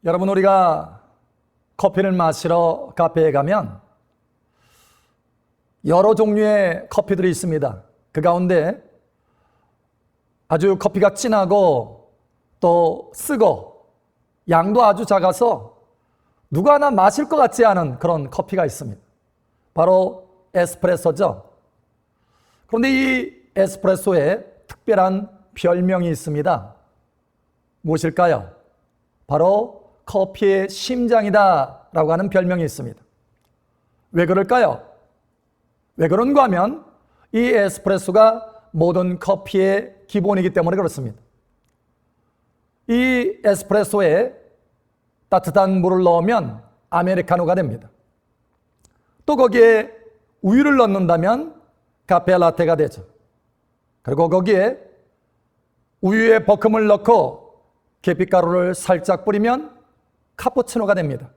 여러분, 우리가 커피를 마시러 카페에 가면 여러 종류의 커피들이 있습니다. 그 가운데 아주 커피가 진하고 또 쓰고 양도 아주 작아서 누가 하나 마실 것 같지 않은 그런 커피가 있습니다. 바로 에스프레소죠. 그런데 이 에스프레소에 특별한 별명이 있습니다. 무엇일까요? 바로 커피의 심장이다 라고 하는 별명이 있습니다. 왜 그럴까요? 왜 그런가 하면 이 에스프레소가 모든 커피의 기본이기 때문에 그렇습니다. 이 에스프레소에 따뜻한 물을 넣으면 아메리카노가 됩니다. 또 거기에 우유를 넣는다면 카페 라테가 되죠. 그리고 거기에 우유에 버금을 넣고 계피가루를 살짝 뿌리면 카푸치노가 됩니다.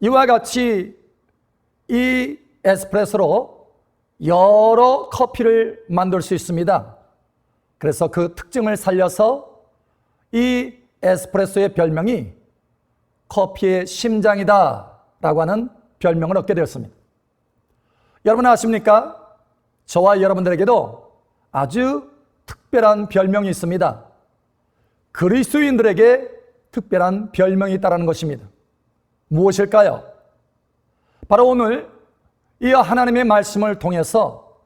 이와 같이 이 에스프레소로 여러 커피를 만들 수 있습니다. 그래서 그 특징을 살려서 이 에스프레소의 별명이 커피의 심장이다 라고 하는 별명을 얻게 되었습니다. 여러분 아십니까? 저와 여러분들에게도 아주 특별한 별명이 있습니다. 그리스도인들에게 특별한 별명이 있다는 것입니다. 무엇일까요? 바로 오늘 이 하나님의 말씀을 통해서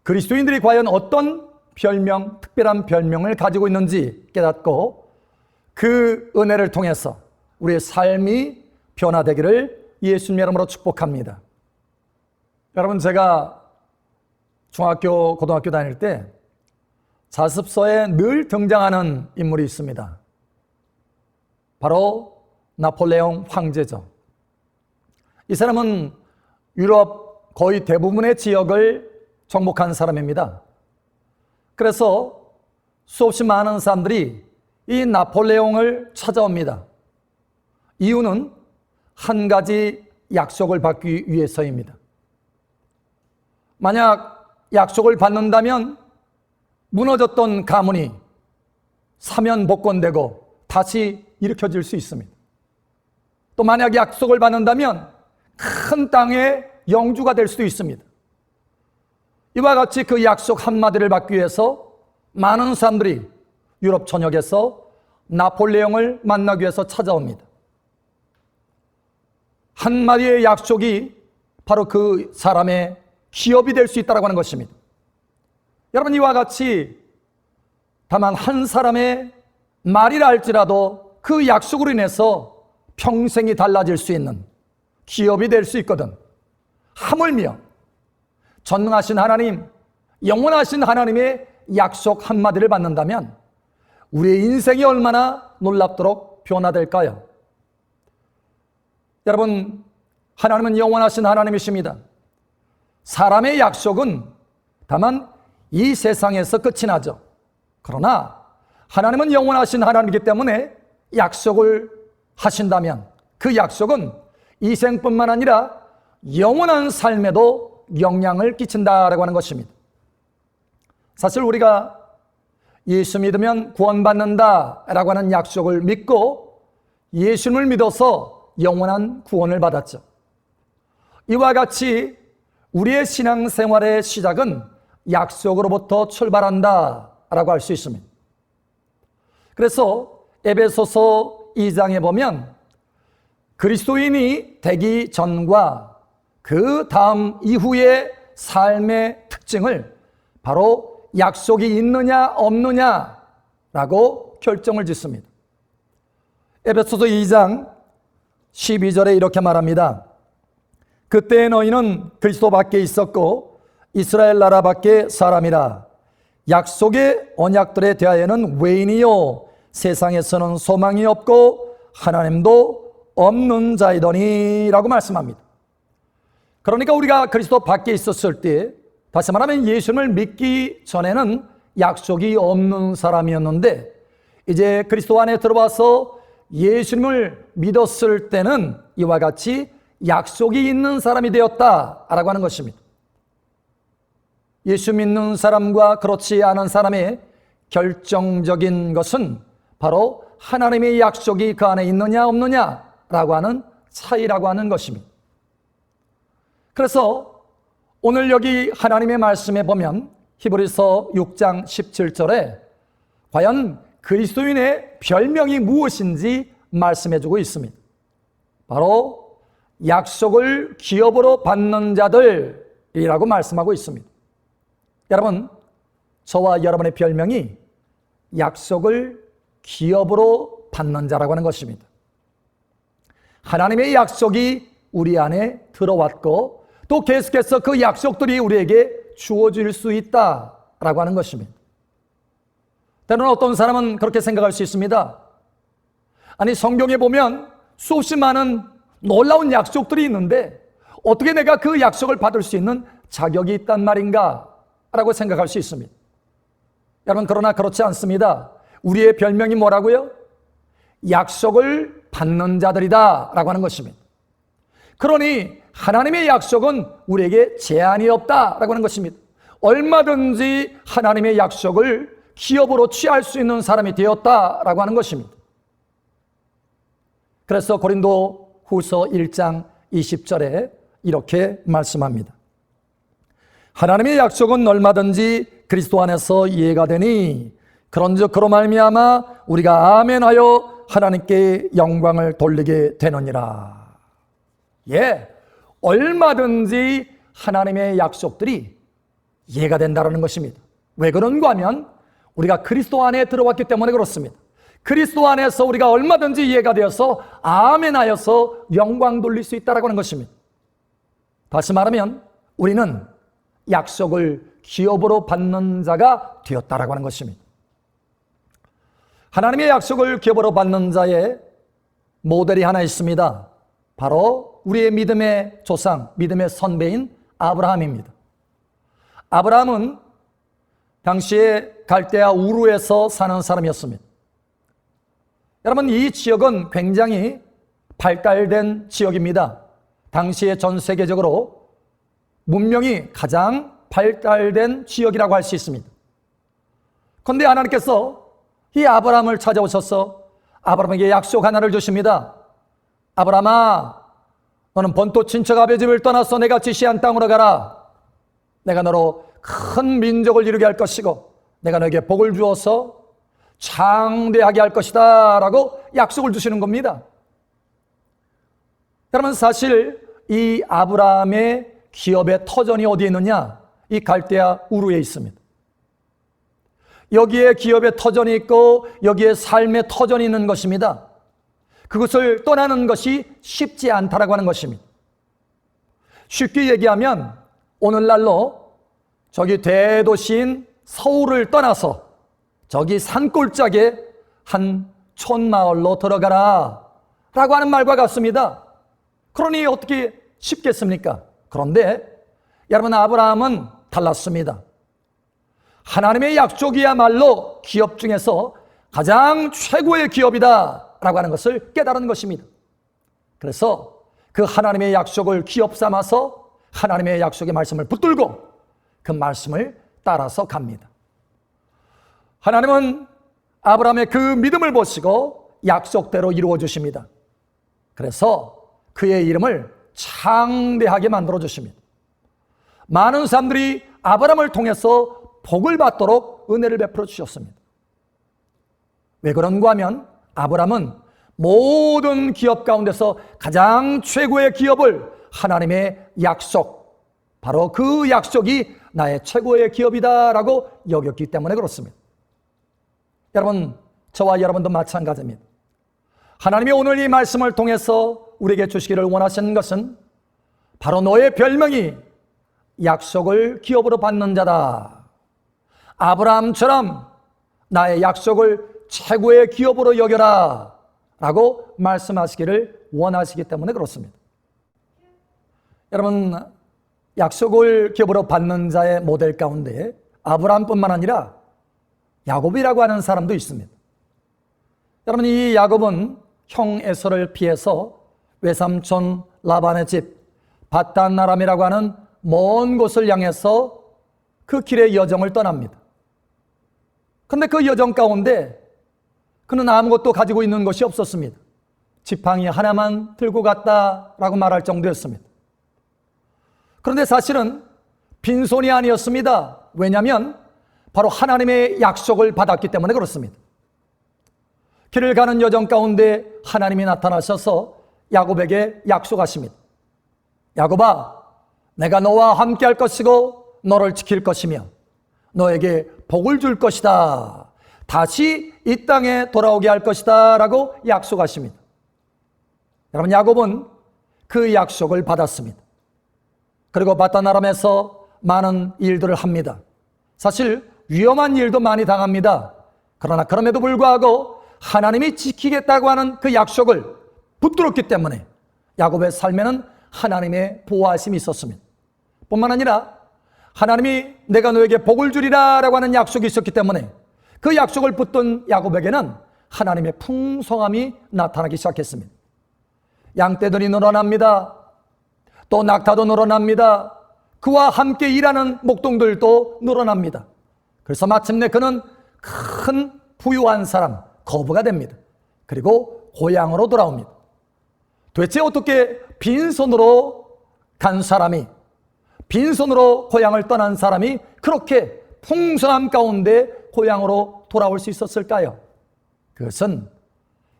그리스도인들이 과연 어떤 별명, 특별한 별명을 가지고 있는지 깨닫고 그 은혜를 통해서 우리의 삶이 변화되기를 예수님 이름으로 축복합니다. 여러분, 제가 중학교, 고등학교 다닐 때 자습서에 늘 등장하는 인물이 있습니다. 바로 나폴레옹 황제죠. 이 사람은 유럽 거의 대부분의 지역을 정복한 사람입니다. 그래서 수없이 많은 사람들이 이 나폴레옹을 찾아옵니다. 이유는 한 가지 약속을 받기 위해서입니다. 만약 약속을 받는다면 무너졌던 가문이 사면복권되고 다시 일으켜질 수 있습니다. 또 만약 약속을 받는다면 큰 땅의 영주가 될 수도 있습니다. 이와 같이 그 약속 한마디를 받기 위해서 많은 사람들이 유럽 전역에서 나폴레옹을 만나기 위해서 찾아옵니다. 한마디의 약속이 바로 그 사람의 기업이 될 수 있다고 하는 것입니다. 여러분, 이와 같이 다만 한 사람의 말이라 할지라도 그 약속으로 인해서 평생이 달라질 수 있는 기업이 될 수 있거든. 하물며 전능하신 하나님, 영원하신 하나님의 약속 한마디를 받는다면 우리의 인생이 얼마나 놀랍도록 변화될까요? 여러분, 하나님은 영원하신 하나님이십니다. 사람의 약속은 다만 이 세상에서 끝이 나죠. 그러나 하나님은 영원하신 하나님이기 때문에 약속을 하신다면 그 약속은 이 생뿐만 아니라 영원한 삶에도 영향을 끼친다라고 하는 것입니다. 사실 우리가 예수 믿으면 구원받는다라고 하는 약속을 믿고 예수님을 믿어서 영원한 구원을 받았죠. 이와 같이 우리의 신앙생활의 시작은 약속으로부터 출발한다라고 할 수 있습니다. 그래서 에베소서 2장에 보면 그리스도인이 되기 전과 그 다음 이후의 삶의 특징을 바로 약속이 있느냐 없느냐라고 결정을 짓습니다. 에베소서 2장 12절에 이렇게 말합니다. 그때 너희는 그리스도 밖에 있었고 이스라엘 나라 밖에 사람이라. 약속의 언약들에 대하여는 외인이요 세상에서는 소망이 없고 하나님도 없는 자이더니 라고 말씀합니다. 그러니까 우리가 그리스도 밖에 있었을 때, 다시 말하면 예수님을 믿기 전에는 약속이 없는 사람이었는데 이제 그리스도 안에 들어와서 예수님을 믿었을 때는 이와 같이 약속이 있는 사람이 되었다라고 하는 것입니다. 예수 믿는 사람과 그렇지 않은 사람의 결정적인 것은 바로 하나님의 약속이 그 안에 있느냐 없느냐라고 하는 차이라고 하는 것입니다. 그래서 오늘 여기 하나님의 말씀에 보면 히브리서 6장 17절에 과연 그리스도인의 별명이 무엇인지 말씀해주고 있습니다. 바로 약속을 기업으로 받는 자들이라고 말씀하고 있습니다. 여러분, 저와 여러분의 별명이 약속을 기업으로 받는 자라고 하는 것입니다. 하나님의 약속이 우리 안에 들어왔고 또 계속해서 그 약속들이 우리에게 주어질 수 있다라고 하는 것입니다. 때로는 어떤 사람은 그렇게 생각할 수 있습니다. 아니, 성경에 보면 수없이 많은 놀라운 약속들이 있는데 어떻게 내가 그 약속을 받을 수 있는 자격이 있단 말인가? 라고 생각할 수 있습니다. 여러분, 그러나 그렇지 않습니다. 우리의 별명이 뭐라고요? 약속을 받는 자들이다 라고 하는 것입니다. 그러니 하나님의 약속은 우리에게 제한이 없다라고 하는 것입니다. 얼마든지 하나님의 약속을 기업으로 취할 수 있는 사람이 되었다라고 하는 것입니다. 그래서 고린도 후서 1장 20절에 이렇게 말씀합니다. 하나님의 약속은 얼마든지 그리스도 안에서 이해가 되니 그런즉 그로 말미암아 우리가 아멘하여 하나님께 영광을 돌리게 되느니라. 예, 얼마든지 하나님의 약속들이 이해가 된다는 것입니다. 왜 그런가 하면 우리가 그리스도 안에 들어왔기 때문에 그렇습니다. 그리스도 안에서 우리가 얼마든지 이해가 되어서 아멘하여서 영광 돌릴 수 있다는 것입니다. 다시 말하면 우리는 약속을 기업으로 받는 자가 되었다라고 하는 것입니다. 하나님의 약속을 기업으로 받는 자의 모델이 하나 있습니다. 바로 우리의 믿음의 조상, 믿음의 선배인 아브라함입니다. 아브라함은 당시에 갈대아 우르에서 사는 사람이었습니다. 여러분, 이 지역은 굉장히 발달된 지역입니다. 당시에 전 세계적으로 문명이 가장 발달된 지역이라고 할 수 있습니다. 그런데 하나님께서 이 아브라함을 찾아오셔서 아브라함에게 약속 하나를 주십니다. 아브라함아, 너는 본토 친척 아베 집을 떠나서 내가 지시한 땅으로 가라. 내가 너로 큰 민족을 이루게 할 것이고 내가 너에게 복을 주어서 장대하게 할 것이다 라고 약속을 주시는 겁니다. 여러분, 사실 이 아브라함의 기업의 터전이 어디에 있느냐? 이 갈대아 우르에 있습니다. 여기에 기업의 터전이 있고 여기에 삶의 터전이 있는 것입니다. 그것을 떠나는 것이 쉽지 않다라고 하는 것입니다. 쉽게 얘기하면 오늘날로 저기 대도시인 서울을 떠나서 저기 산골짜기에 한 촌마을로 들어가라 라고 하는 말과 같습니다. 그러니 어떻게 쉽겠습니까? 그런데 여러분, 아브라함은 달랐습니다. 하나님의 약속이야말로 기업 중에서 가장 최고의 기업이다 라고 하는 것을 깨달은 것입니다. 그래서 그 하나님의 약속을 기업 삼아서 하나님의 약속의 말씀을 붙들고 그 말씀을 따라서 갑니다. 하나님은 아브라함의 그 믿음을 보시고 약속대로 이루어 주십니다. 그래서 그의 이름을 창대하게 만들어 주십니다. 많은 사람들이 아브라함을 통해서 복을 받도록 은혜를 베풀어 주셨습니다. 왜 그런가 하면 아브라함은 모든 기업 가운데서 가장 최고의 기업을 하나님의 약속, 바로 그 약속이 나의 최고의 기업이다라고 여겼기 때문에 그렇습니다. 여러분, 저와 여러분도 마찬가지입니다. 하나님이 오늘 이 말씀을 통해서 우리에게 주시기를 원하시는 것은 바로 너의 별명이 약속을 기업으로 받는 자다. 아브라함처럼 나의 약속을 최고의 기업으로 여겨라 라고 말씀하시기를 원하시기 때문에 그렇습니다. 여러분, 약속을 기업으로 받는 자의 모델 가운데 아브라함뿐만 아니라 야곱이라고 하는 사람도 있습니다. 여러분, 이 야곱은 형 에서를 피해서 외삼촌 라반의 집 바단 아람이라고 하는 먼 곳을 향해서 그 길의 여정을 떠납니다. 근데 그 여정 가운데 그는 아무것도 가지고 있는 것이 없었습니다. 지팡이 하나만 들고 갔다라고 말할 정도였습니다. 그런데 사실은 빈손이 아니었습니다. 왜냐하면 바로 하나님의 약속을 받았기 때문에 그렇습니다. 길을 가는 여정 가운데 하나님이 나타나셔서 야곱에게 약속하십니다. 야곱아, 내가 너와 함께 할 것이고 너를 지킬 것이며 너에게 복을 줄 것이다. 다시 이 땅에 돌아오게 할 것이다 라고 약속하십니다. 여러분, 야곱은 그 약속을 받았습니다. 그리고 바다나람에서 많은 일들을 합니다. 사실 위험한 일도 많이 당합니다. 그러나 그럼에도 불구하고 하나님이 지키겠다고 하는 그 약속을 붙들었기 때문에 야곱의 삶에는 하나님의 보호하심이 있었습니다. 뿐만 아니라 하나님이 내가 너에게 복을 주리라 라고 하는 약속이 있었기 때문에 그 약속을 붙든 야곱에게는 하나님의 풍성함이 나타나기 시작했습니다. 양떼들이 늘어납니다. 또 낙타도 늘어납니다. 그와 함께 일하는 목동들도 늘어납니다. 그래서 마침내 그는 큰 부유한 사람, 거부가 됩니다. 그리고 고향으로 돌아옵니다. 도대체 어떻게 빈손으로 간 사람이, 빈손으로 고향을 떠난 사람이 그렇게 풍성함 가운데 고향으로 돌아올 수 있었을까요? 그것은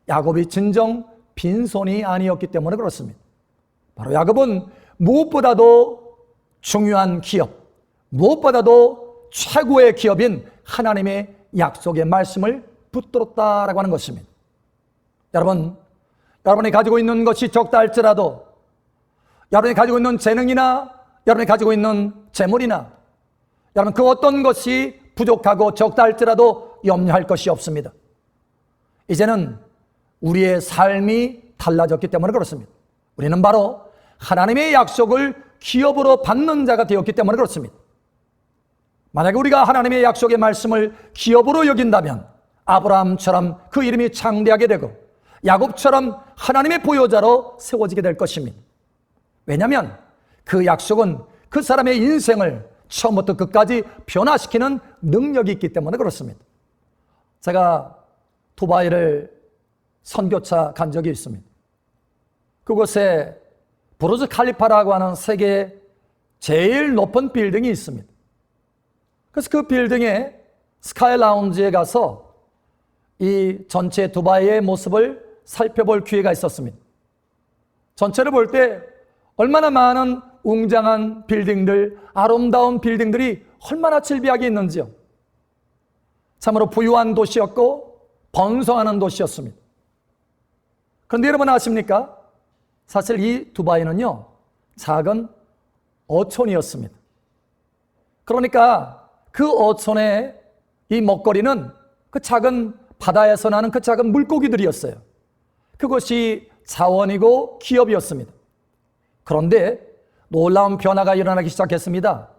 야곱이 진정 빈손이 아니었기 때문에 그렇습니다. 바로 야곱은 무엇보다도 중요한 기업, 무엇보다도 최고의 기업인 하나님의 약속의 말씀을 붙들었다라고 하는 것입니다. 여러분이 가지고 있는 것이 적다 할지라도, 여러분이 가지고 있는 재능이나 여러분이 가지고 있는 재물이나 여러분 그 어떤 것이 부족하고 적다 할지라도 염려할 것이 없습니다. 이제는 우리의 삶이 달라졌기 때문에 그렇습니다. 우리는 바로 하나님의 약속을 기업으로 받는 자가 되었기 때문에 그렇습니다. 만약에 우리가 하나님의 약속의 말씀을 기업으로 여긴다면 아브라함처럼 그 이름이 창대하게 되고 야곱처럼 하나님의 보호자로 세워지게 될 것입니다. 왜냐하면 그 약속은 그 사람의 인생을 처음부터 끝까지 변화시키는 능력이 있기 때문에 그렇습니다. 제가 두바이를 선교차 간 적이 있습니다. 그곳에 부르즈 칼리파라고 하는 세계 제일 높은 빌딩이 있습니다. 그래서 그 빌딩에 스카이 라운지에 가서 이 전체 두바이의 모습을 살펴볼 기회가 있었습니다. 전체를 볼 때 얼마나 많은 웅장한 빌딩들, 아름다운 빌딩들이 얼마나 질비하게 있는지요. 참으로 부유한 도시였고 번성하는 도시였습니다. 그런데 여러분 아십니까? 사실 이 두바이는요, 작은 어촌이었습니다. 그러니까 그 어촌의 이 먹거리는 그 작은 바다에서 나는 그 작은 물고기들이었어요. 그것이 자원이고 기업이었습니다. 그런데 놀라운 변화가 일어나기 시작했습니다.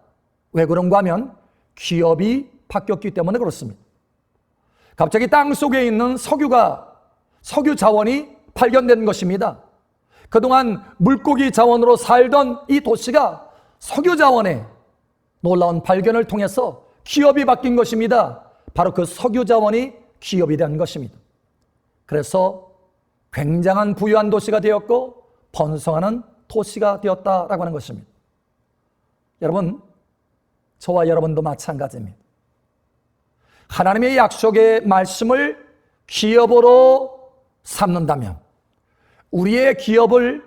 왜 그런가 하면 기업이 바뀌었기 때문에 그렇습니다. 갑자기 땅 속에 있는 석유 자원이 발견된 것입니다. 그동안 물고기 자원으로 살던 이 도시가 석유 자원의 놀라운 발견을 통해서 기업이 바뀐 것입니다. 바로 그 석유 자원이 기업이 된 것입니다. 그래서 굉장한 부유한 도시가 되었고 번성하는 도시가 되었다라고 하는 것입니다. 여러분, 저와 여러분도 마찬가지입니다. 하나님의 약속의 말씀을 기업으로 삼는다면, 우리의 기업을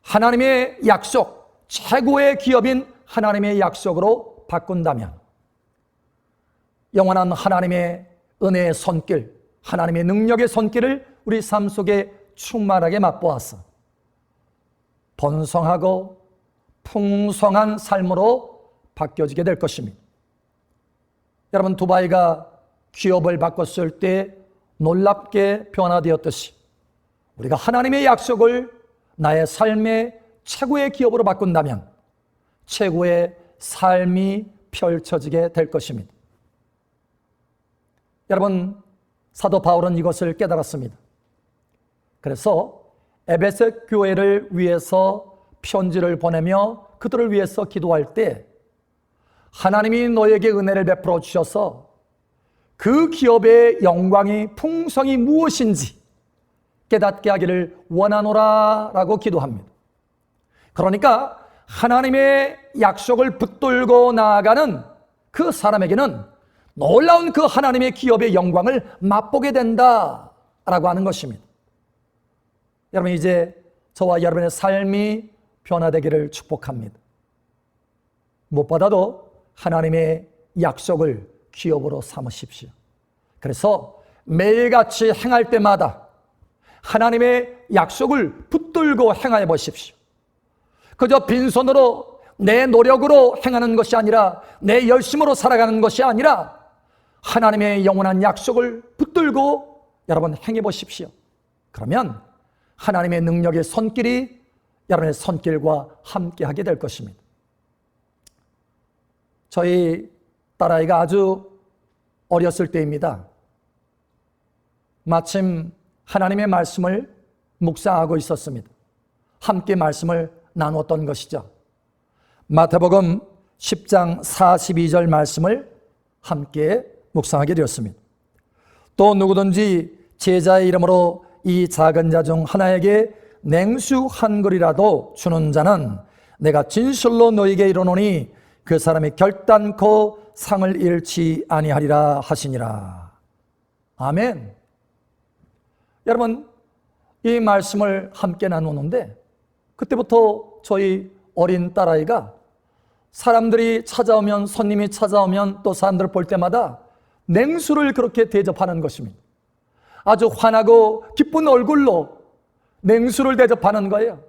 하나님의 약속, 최고의 기업인 하나님의 약속으로 바꾼다면 영원한 하나님의 은혜의 손길, 하나님의 능력의 손길을 우리 삶 속에 충만하게 맛보아서 번성하고 풍성한 삶으로 바뀌어지게 될 것입니다. 여러분, 두바이가 기업을 바꿨을 때 놀랍게 변화되었듯이 우리가 하나님의 약속을 나의 삶의 최고의 기업으로 바꾼다면 최고의 삶이 펼쳐지게 될 것입니다. 여러분, 사도 바울은 이것을 깨달았습니다. 그래서 에베소 교회를 위해서 편지를 보내며 그들을 위해서 기도할 때 하나님이 너에게 은혜를 베풀어 주셔서 그 기업의 영광이 풍성이 무엇인지 깨닫게 하기를 원하노라 라고 기도합니다. 그러니까 하나님의 약속을 붙들고 나아가는 그 사람에게는 놀라운 그 하나님의 기업의 영광을 맛보게 된다라고 하는 것입니다. 여러분, 이제 저와 여러분의 삶이 변화되기를 축복합니다. 무엇보다도 하나님의 약속을 기업으로 삼으십시오. 그래서 매일같이 행할 때마다 하나님의 약속을 붙들고 행하여 보십시오. 그저 빈손으로 내 노력으로 행하는 것이 아니라, 내 열심으로 살아가는 것이 아니라 하나님의 영원한 약속을 붙들고 여러분 행해 보십시오. 그러면 하나님의 능력의 손길이 여러분의 손길과 함께하게 될 것입니다. 저희 딸아이가 아주 어렸을 때입니다. 마침 하나님의 말씀을 묵상하고 있었습니다. 함께 말씀을 나누었던 것이죠. 마태복음 10장 42절 말씀을 함께 묵상하게 되었습니다. 또 누구든지 제자의 이름으로 이 작은 자 중 하나에게 냉수 한 그릇이라도 주는 자는 내가 진실로 너희에게 이르노니 그 사람이 결단코 상을 잃지 아니하리라 하시니라. 아멘. 여러분, 이 말씀을 함께 나누는데 그때부터 저희 어린 딸아이가 사람들이 찾아오면, 손님이 찾아오면, 또 사람들을 볼 때마다 냉수를 그렇게 대접하는 것입니다. 아주 환하고 기쁜 얼굴로 냉수를 대접하는 거예요.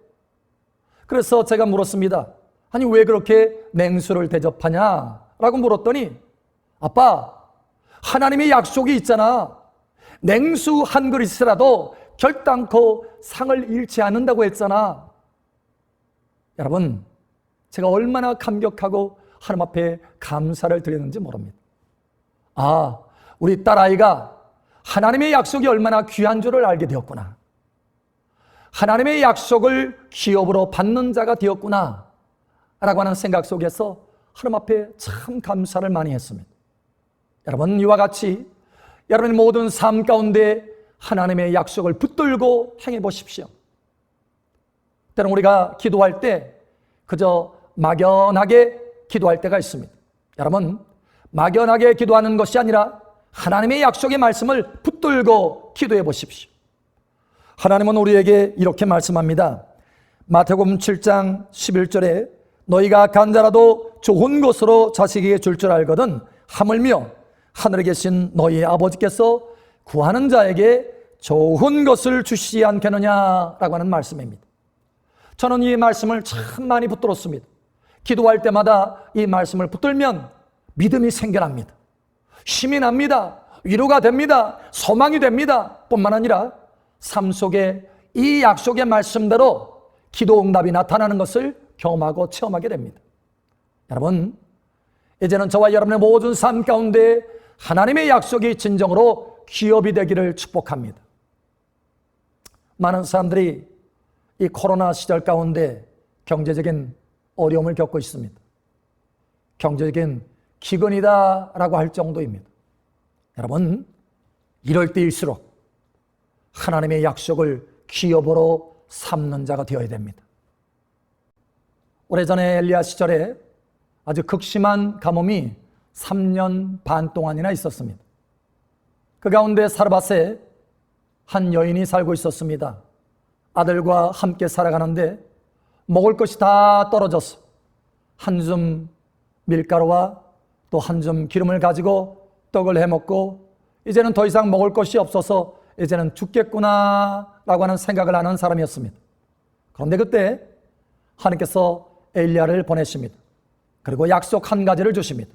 그래서 제가 물었습니다. 아니, 왜 그렇게 냉수를 대접하냐? 라고 물었더니, 아빠, 하나님의 약속이 있잖아. 냉수 한 그릇이라도 결단코 상을 잃지 않는다고 했잖아. 여러분, 제가 얼마나 감격하고 하나님 앞에 감사를 드리는지 모릅니다. 아, 우리 딸아이가 하나님의 약속이 얼마나 귀한 줄을 알게 되었구나. 하나님의 약속을 기업으로 받는 자가 되었구나 라고 하는 생각 속에서 하나님 앞에 참 감사를 많이 했습니다. 여러분, 이와 같이 여러분의 모든 삶 가운데 하나님의 약속을 붙들고 행해 보십시오. 때론 우리가 기도할 때 그저 막연하게 기도할 때가 있습니다. 여러분, 막연하게 기도하는 것이 아니라 하나님의 약속의 말씀을 붙들고 기도해 보십시오. 하나님은 우리에게 이렇게 말씀합니다. 마태복음 7장 11절에 너희가 간자라도 좋은 것으로 자식에게 줄 줄 알거든 하물며 하늘에 계신 너희 아버지께서 구하는 자에게 좋은 것을 주시지 않겠느냐라고 하는 말씀입니다. 저는 이 말씀을 참 많이 붙들었습니다. 기도할 때마다 이 말씀을 붙들면 믿음이 생겨납니다. 힘이 납니다. 위로가 됩니다. 소망이 됩니다. 뿐만 아니라 삶 속에 이 약속의 말씀대로 기도 응답이 나타나는 것을 경험하고 체험하게 됩니다. 여러분, 이제는 저와 여러분의 모든 삶 가운데 하나님의 약속이 진정으로 기업이 되기를 축복합니다. 많은 사람들이 이 코로나 시절 가운데 경제적인 어려움을 겪고 있습니다. 경제적인 기근이다라고 할 정도입니다. 여러분, 이럴 때일수록 하나님의 약속을 기업으로 삼는 자가 되어야 됩니다. 오래전에 엘리야 시절에 아주 극심한 가뭄이 3년 반 동안이나 있었습니다. 그 가운데 사르밧에 한 여인이 살고 있었습니다. 아들과 함께 살아가는데 먹을 것이 다 떨어져서 한 줌 밀가루와 또 한 줌 기름을 가지고 떡을 해먹고 이제는 더 이상 먹을 것이 없어서 이제는 죽겠구나 라고 하는 생각을 하는 사람이었습니다. 그런데 그때 하나님께서 엘리야를 보내십니다. 그리고 약속 한 가지를 주십니다.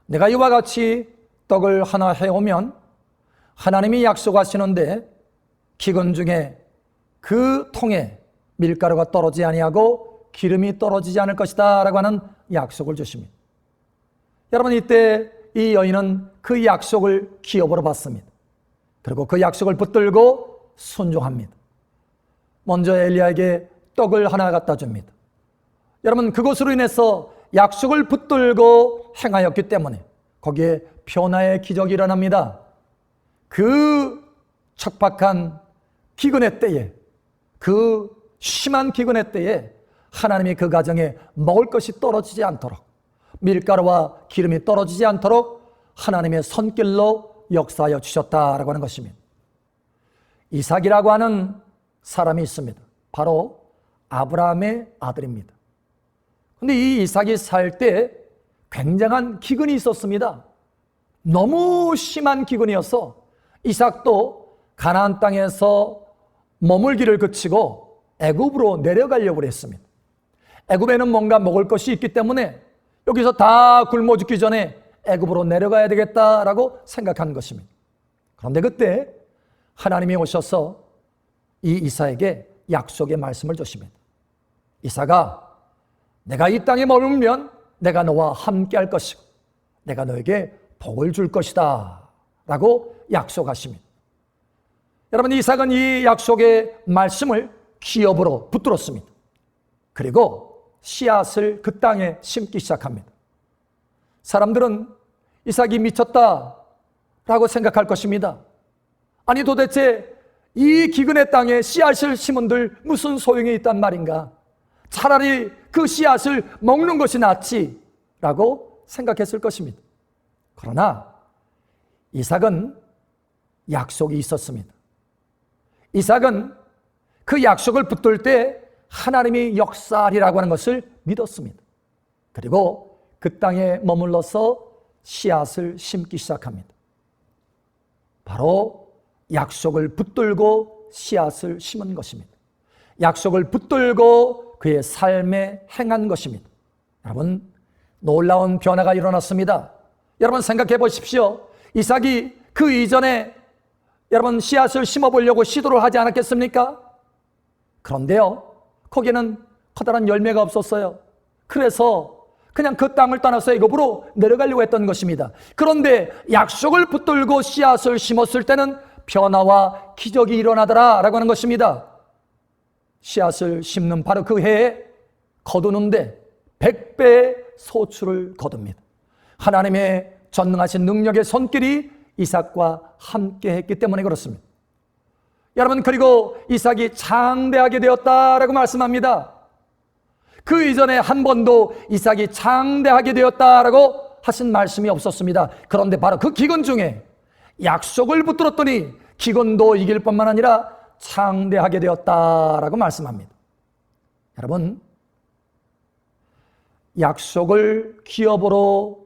내가 이와 같이 떡을 하나 해오면 하나님이 약속하시는데 기근 중에 그 통에 밀가루가 떨어지지 아니하고 기름이 떨어지지 않을 것이다 라고 하는 약속을 주십니다. 여러분, 이때 이 여인은 그 약속을 기업으로 받습니다. 그리고 그 약속을 붙들고 순종합니다. 먼저 엘리야에게 떡을 하나 갖다 줍니다. 여러분, 그것으로 인해서 약속을 붙들고 행하였기 때문에 거기에 변화의 기적이 일어납니다. 그 척박한 기근의 때에, 그 심한 기근의 때에 하나님이 그 가정에 먹을 것이 떨어지지 않도록, 밀가루와 기름이 떨어지지 않도록 하나님의 손길로 역사하여 주셨다라고 하는 것입니다. 이삭이라고 하는 사람이 있습니다. 바로 아브라함의 아들입니다. 그런데 이 이삭이 살 때 굉장한 기근이 있었습니다. 너무 심한 기근이어서 이삭도 가나안 땅에서 머물기를 그치고 애굽으로 내려가려고 했습니다. 애굽에는 뭔가 먹을 것이 있기 때문에 여기서 다 굶어 죽기 전에 애굽으로 내려가야 되겠다라고 생각한 것입니다. 그런데 그때 하나님이 오셔서 이 이삭에게 약속의 말씀을 주십니다. 이삭아, 내가 이 땅에 머물면 내가 너와 함께 할 것이고 내가 너에게 복을 줄 것이다 라고 약속하십니다. 여러분, 이삭은 이 약속의 말씀을 기업으로 붙들었습니다. 그리고 씨앗을 그 땅에 심기 시작합니다. 사람들은 이삭이 미쳤다라고 생각할 것입니다. 아니, 도대체 이 기근의 땅에 씨앗을 심은들 무슨 소용이 있단 말인가? 차라리 그 씨앗을 먹는 것이 낫지 라고 생각했을 것입니다. 그러나 이삭은 약속이 있었습니다. 이삭은 그 약속을 붙들 때 하나님이 역사하리라고 하는 것을 믿었습니다. 그리고 그 땅에 머물러서 씨앗을 심기 시작합니다. 바로 약속을 붙들고 씨앗을 심은 것입니다. 약속을 붙들고 그의 삶에 행한 것입니다. 여러분, 놀라운 변화가 일어났습니다. 여러분, 생각해 보십시오. 이삭이 그 이전에 여러분 씨앗을 심어보려고 시도를 하지 않았겠습니까? 그런데요, 거기에는 커다란 열매가 없었어요. 그래서 그냥 그 땅을 떠나서 애굽으로 내려가려고 했던 것입니다. 그런데 약속을 붙들고 씨앗을 심었을 때는 변화와 기적이 일어나더라라고 하는 것입니다. 씨앗을 심는 바로 그 해에 거두는데 100배의 소출을 거둡니다. 하나님의 전능하신 능력의 손길이 이삭과 함께 했기 때문에 그렇습니다. 여러분, 그리고 이삭이 장대하게 되었다라고 말씀합니다. 그 이전에 한 번도 이삭이 장대하게 되었다라고 하신 말씀이 없었습니다. 그런데 바로 그 기근 중에 약속을 붙들었더니 기근도 이길 뿐만 아니라 장대하게 되었다라고 말씀합니다. 여러분, 약속을 기업으로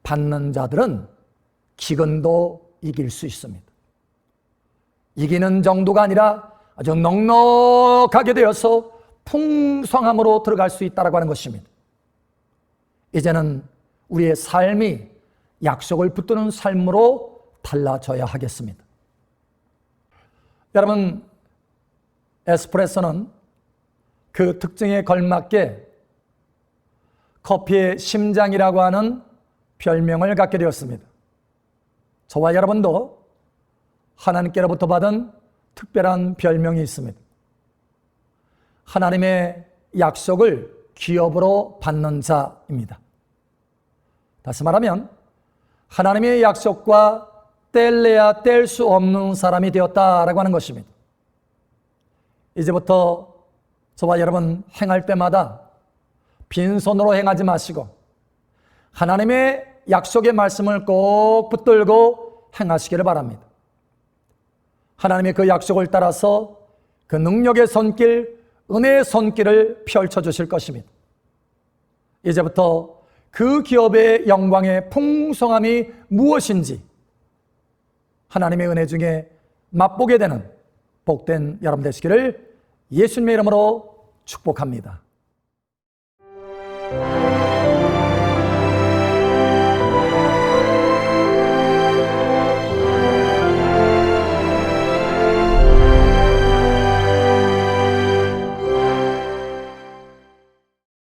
받는 자들은 기근도 이길 수 있습니다. 이기는 정도가 아니라 아주 넉넉하게 되어서 풍성함으로 들어갈 수 있다고 하는 것입니다. 이제는 우리의 삶이 약속을 붙드는 삶으로 달라져야 하겠습니다. 여러분, 에스프레소는 그 특징에 걸맞게 커피의 심장이라고 하는 별명을 갖게 되었습니다. 저와 여러분도 하나님께로부터 받은 특별한 별명이 있습니다. 하나님의 약속을 기업으로 받는 자입니다. 다시 말하면 하나님의 약속과 뗄래야 뗄 수 없는 사람이 되었다라고 하는 것입니다. 이제부터 저와 여러분 행할 때마다 빈손으로 행하지 마시고 하나님의 약속의 말씀을 꼭 붙들고 행하시기를 바랍니다. 하나님의 그 약속을 따라서 그 능력의 손길, 은혜의 손길을 펼쳐주실 것입니다. 이제부터 그 기업의 영광의 풍성함이 무엇인지 하나님의 은혜 중에 맛보게 되는 복된 여러분 되시기를 예수님의 이름으로 축복합니다.